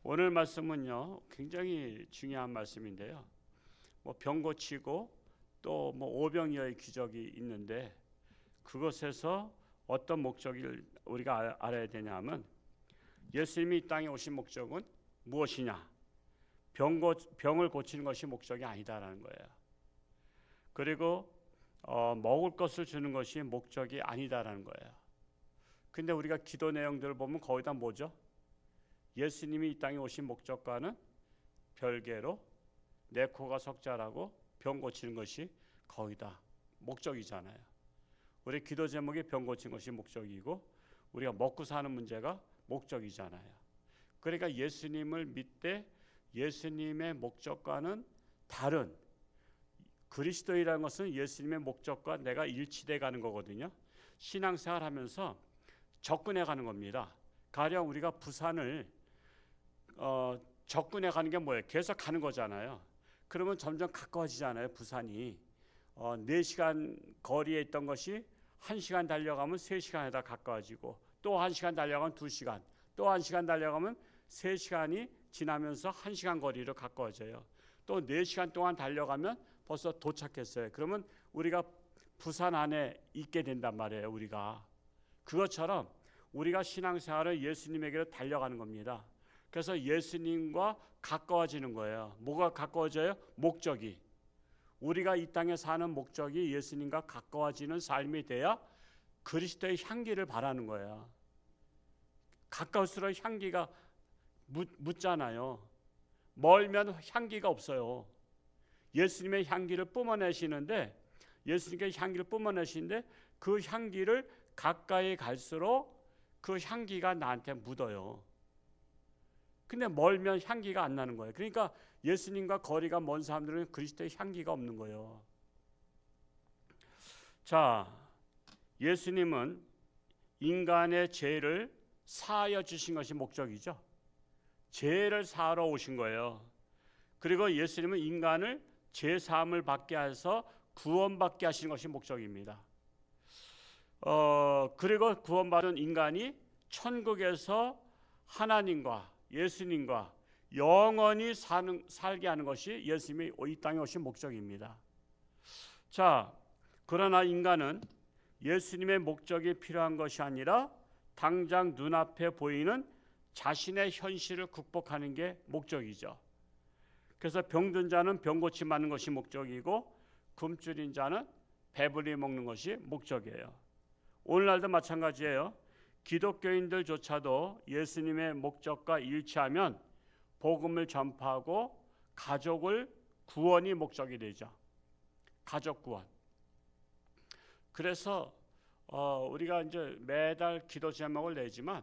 오늘 말씀은요, 굉장히 중요한 말씀인데요. 뭐 병 고치고 또 뭐 오병이어의 기적이 있는데 그것에서 어떤 목적을 우리가 알아야 되냐면 예수님이 이 땅에 오신 목적은 무엇이냐? 병을 고치는 것이 목적이 아니다라는 거예요. 그리고 먹을 것을 주는 것이 목적이 아니다라는 거예요. 근데 우리가 기도 내용들을 보면 거의 다 뭐죠? 예수님이 이 땅에 오신 목적과는 별개로 내 코가 석자라고 병 고치는 것이 거의 다 목적이잖아요. 우리 기도 제목이 병 고치는 것이 목적이고 우리가 먹고 사는 문제가 목적이잖아요. 그러니까 예수님을 믿되 예수님의 목적과는 다른, 그리스도이라는 것은 예수님의 목적과 내가 일치돼 가는 거거든요. 신앙생활 하면서 접근해 가는 겁니다. 가령 우리가 부산을 접근해 가는 게 뭐예요? 계속 가는 거잖아요. 그러면 점점 가까워지잖아요. 부산이 4시간 거리에 있던 것이 1시간 달려가면 3시간에다 가까워지고 또 1시간 달려가면 2시간, 또 1시간 달려가면 3시간이 지나면서 1시간 거리로 가까워져요. 또 4시간 동안 달려가면 벌써 도착했어요. 그러면 우리가 부산 안에 있게 된단 말이에요. 우리가 그것처럼 우리가 신앙생활을 예수님에게로 달려가는 겁니다. 그래서 예수님과 가까워지는 거예요. 뭐가 가까워져요? 목적이. 우리가 이 땅에 사는 목적이 예수님과 가까워지는 삶이 돼야 그리스도의 향기를 바라는 거예요. 가까울수록 향기가 묻잖아요. 멀면 향기가 없어요. 예수님의 향기를 뿜어내시는데 예수님께 향기를 뿜어내시는데 그 향기를 가까이 갈수록 그 향기가 나한테 묻어요. 근데 멀면 향기가 안 나는 거예요. 그러니까 예수님과 거리가 먼 사람들은 그리스도의 향기가 없는 거예요. 자, 예수님은 인간의 죄를 사하여 주신 것이 목적이죠. 죄를 사하러 오신 거예요. 그리고 예수님은 인간을 죄 사함을 받게 해서 구원받게 하시는 것이 목적입니다. 그리고 구원받은 인간이 천국에서 하나님과 예수님과 영원히 살게 하는 것이 예수님이 이 땅에 오신 목적입니다. 자, 그러나 인간은 예수님의 목적이 필요한 것이 아니라 당장 눈앞에 보이는 자신의 현실을 극복하는 게 목적이죠. 그래서 병든 자는 병 고침 받는 것이 목적이고 굶주린 자는 배불리 먹는 것이 목적이에요. 오늘날도 마찬가지예요. 기독교인들조차도 예수님의 목적과 일치하면 복음을 전파하고 가족을 구원이 목적이 되죠. 가족 구원. 그래서 우리가 이제 매달 기도 제목을 내지만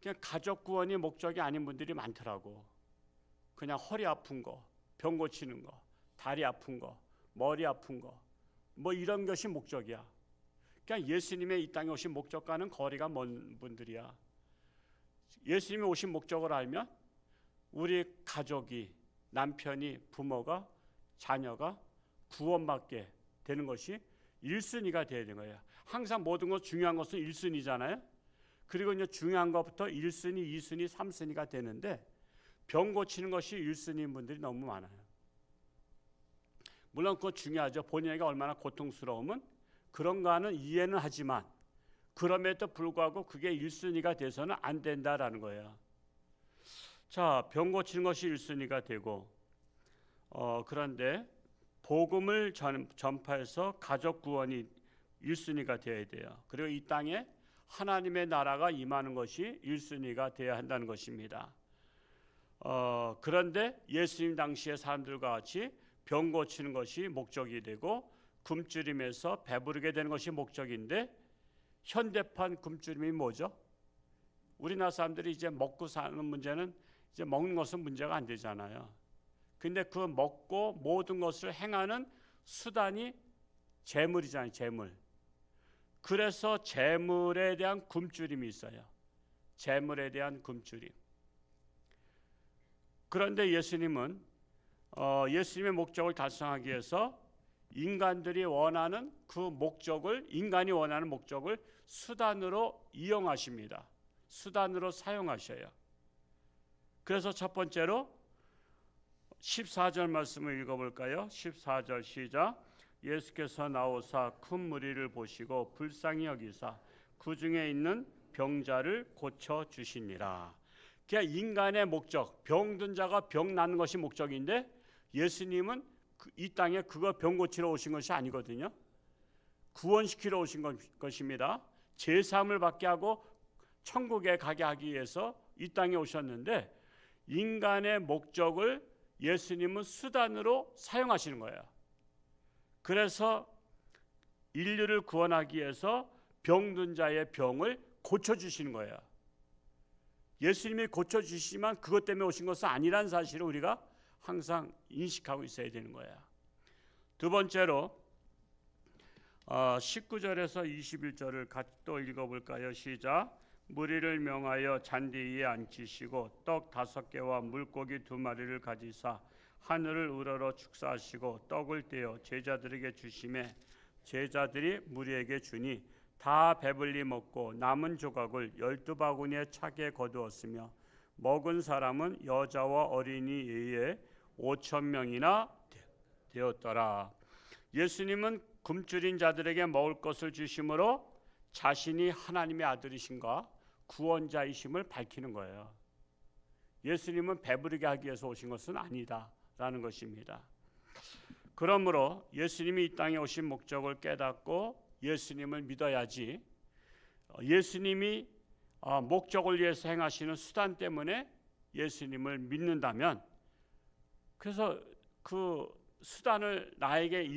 그냥 가족 구원이 목적이 아닌 분들이 많더라고. 그냥 허리 아픈 거, 병 고치는 거, 다리 아픈 거, 머리 아픈 거, 뭐 이런 것이 목적이야. 그냥 예수님의 이 땅에 오신 목적과는 거리가 먼 분들이야. 예수님이 오신 목적을 알면 우리 가족이, 남편이, 부모가, 자녀가 구원받게 되는 것이 1순위가 되어야 되는 거예요. 항상 모든 것 중요한 것은 1순위잖아요. 그리고 이제 중요한 것부터 1순위, 2순위, 3순위가 되는데 병 고치는 것이 1순위인 분들이 너무 많아요. 물론 그거 중요하죠. 본인에게 얼마나 고통스러우면 그런가는 이해는 하지만 그럼에도 불구하고 그게 1순위가 돼서는 안 된다라는 거예요. 자, 병 고치는 것이 1순위가 되고 그런데 복음을 전파해서 가족 구원이 1순위가 되어야 돼요. 그리고 이 땅에 하나님의 나라가 임하는 것이 1순위가 되어야 한다는 것입니다. 그런데 예수님 당시의 사람들과 같이 병 고치는 것이 목적이 되고 굶주림에서 배부르게 되는 것이 목적인데 현대판 굶주림이 뭐죠? 우리나라 사람들이 이제 먹고 사는 문제는 이제 먹는 것은 문제가 안 되잖아요. 근데 그 먹고 모든 것을 행하는 수단이 재물이잖아요. 재물. 그래서 재물에 대한 굶주림이 있어요. 재물에 대한 굶주림. 그런데 예수님은 예수님의 목적을 달성하기 위해서 인간이 원하는 목적을 수단으로 이용하십니다. 수단으로 사용하셔요. 그래서 첫 번째로 14절 말씀을 읽어볼까요? 14절 시작. 예수께서 나오사 큰 무리를 보시고 불쌍히 여기사 그 중에 있는 병자를 고쳐 주시니라. 그러니까 인간의 목적, 병든 자가 병 나는 것이 목적인데 예수님은 이 땅에 그거 병 고치러 오신 것이 아니거든요. 구원시키러 오신 것입니다. 제사함을 받게 하고 천국에 가게 하기 위해서 이 땅에 오셨는데 인간의 목적을 예수님은 수단으로 사용하시는 거예요. 그래서 인류를 구원하기 위해서 병든 자의 병을 고쳐주시는 거예요. 예수님이 고쳐주시지만 그것 때문에 오신 것은 아니라는 사실을 우리가 항상 인식하고 있어야 되는 거예요. 두 번째로 19절에서 21절을 같이 또 읽어볼까요? 시작. 무리를 명하여 잔디 위에 앉히시고 떡 5개와 물고기 2마리를 가지사 하늘을 우러러 축사하시고 떡을 떼어 제자들에게 주시매 제자들이 무리에게 주니 다 배불리 먹고 남은 조각을 12바구니에 차게 거두었으며 먹은 사람은 여자와 어린이 외에 5,000명이나 되었더라. 예수님은 굶주린 자들에게 먹을 것을 주심으로 자신이 하나님의 아들이신가 구원자이심을 밝히는 거예요. 예수님은 배부르게 하기 위해서 오신 것은 아니다라는 것입니다. 그러므로 예수님이 이 땅에 오신 목적을 깨닫고 예수님을 믿어야지 예수님이 목적을 위해서 행하시는 수단 때문에 예수님을 믿는다면 그래서 그 수단을 나에게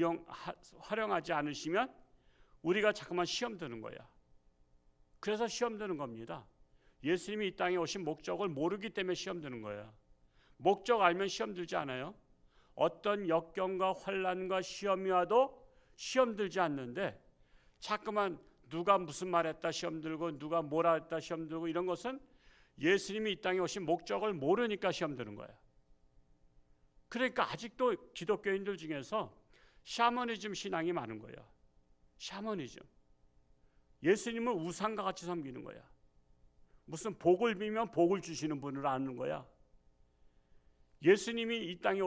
활용하지 않으시면 우리가 자꾸만 시험 드는 거야. 그래서 시험 드는 겁니다. 예수님이 이 땅에 오신 목적을 모르기 때문에 시험 드는 거예요. 목적 알면 시험 들지 않아요. 어떤 역경과 환난과 시험이 와도 시험 들지 않는데 자꾸만 누가 무슨 말했다 시험 들고 누가 뭐라 했다 시험 들고 이런 것은 예수님이 이 땅에 오신 목적을 모르니까 시험 드는 거예요. 그러니까 아직도 기독교인들 중에서 샤머니즘 신앙이 많은 거예요. 샤머니즘. 예수님을 우상과 같이 섬기는 거야. 무슨 복을 빌면 복을 주시는 분을 아는 거야. 예수님이 이 땅에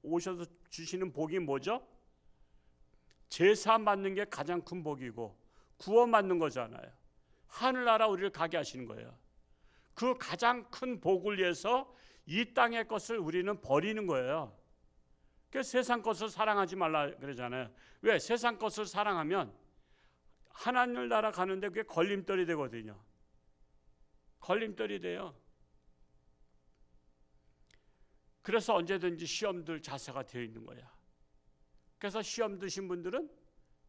오셔서 주시는 복이 뭐죠? 제사 받는 게 가장 큰 복이고 구원 받는 거잖아요. 하늘나라 우리를 가게 하시는 거예요. 그 가장 큰 복을 위해서 이 땅의 것을 우리는 버리는 거예요. 그래서 세상 것을 사랑하지 말라 그러잖아요. 왜? 세상 것을 사랑하면 하나님 나라 가는데 그게 걸림돌이 되거든요. 걸림돌이 돼요. 그래서 언제든지 시험 들 자세가 되어 있는 거야. 그래서 시험 드신 분들은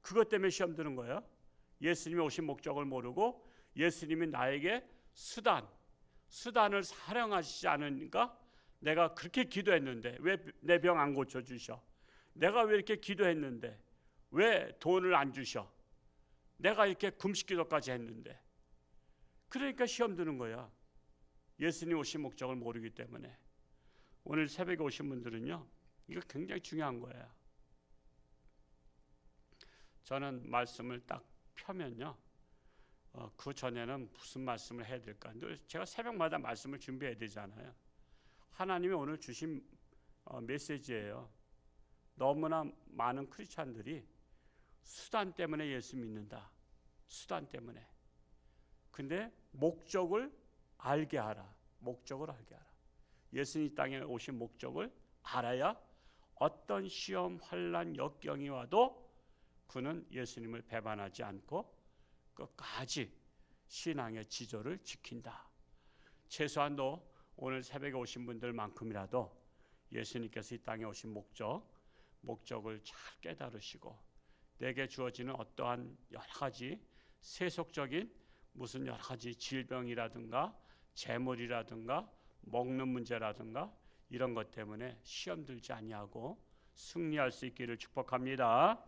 그것 때문에 시험 드는 거예요. 예수님이 오신 목적을 모르고 예수님이 나에게 수단을 사용하시지 않으니까 내가 그렇게 기도했는데 왜 내 병 안 고쳐주셔? 내가 왜 이렇게 기도했는데 왜 돈을 안 주셔? 내가 이렇게 금식기도까지 했는데 그러니까 시험 드는 거야. 예수님 오신 목적을 모르기 때문에. 오늘 새벽에 오신 분들은요 이거 굉장히 중요한 거예요. 저는 말씀을 딱 펴면요 그 전에는 무슨 말씀을 해야 될까? 제가 새벽마다 말씀을 준비해야 되잖아요. 하나님이 오늘 주신 메시지예요. 너무나 많은 크리스찬들이 수단 때문에 예수 믿는다. 수단 때문에. 근데 목적을 알게 하라. 목적을 알게 하라. 예수님 땅에 오신 목적을 알아야 어떤 시험, 환난, 역경이 와도 그는 예수님을 배반하지 않고 끝까지 신앙의 지조를 지킨다. 최소한도 오늘 새벽에 오신 분들만큼이라도 예수님께서 이 땅에 오신 목적을 잘 깨달으시고 내게 주어지는 어떠한 여러 가지 세속적인 무슨 여러 가지 질병이라든가 재물이라든가 먹는 문제라든가 이런 것 때문에 시험 들지 아니하고 승리할 수 있기를 축복합니다.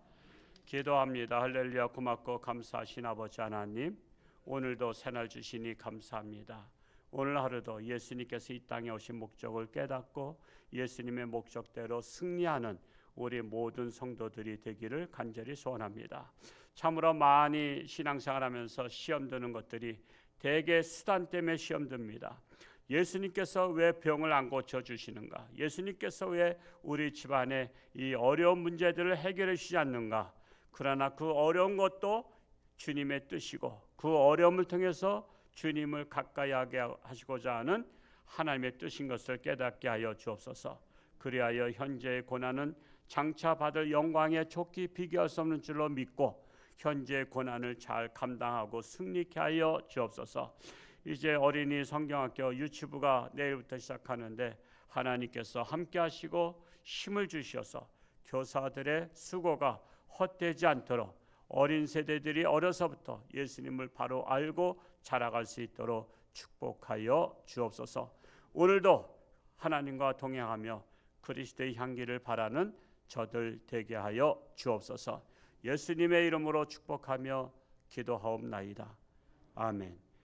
기도합니다. 할렐루야. 고맙고 감사하신 아버지 하나님, 오늘도 새날 주시니 감사합니다. 오늘 하루도 예수님께서 이 땅에 오신 목적을 깨닫고 예수님의 목적대로 승리하는 우리 모든 성도들이 되기를 간절히 소원합니다. 참으로 많이 신앙생활하면서 시험 드는 것들이 대개 수단 때문에 시험 듭니다. 예수님께서 왜 병을 안 고쳐 주시는가? 예수님께서 왜 우리 집안의 이 어려운 문제들을 해결해 주시지 않는가? 그러나 그 어려운 것도 주님의 뜻이고 그 어려움을 통해서 주님을 가까이 하게 하시고자 하는 하나님의 뜻인 것을 깨닫게 하여 주옵소서. 그리하여 현재의 고난은 장차 받을 영광에 좋게 비교할 수 없는 줄로 믿고 현재의 고난을 잘 감당하고 승리케 하여 주옵소서. 이제 어린이 성경학교 유치부가 내일부터 시작하는데 하나님께서 함께 하시고 힘을 주셔서 교사들의 수고가 헛되지 않도록 어린 세대들이 어려서부터 예수님을 바로 알고 자라갈 수 있도록 축복하여 주옵소서. 오늘도 하나님과 동행하며 그리스도의 향기를 바라는 저들 되게 하여 주옵소서. 예수님의 이름으로 축복하며 기도하옵나이다. 아멘.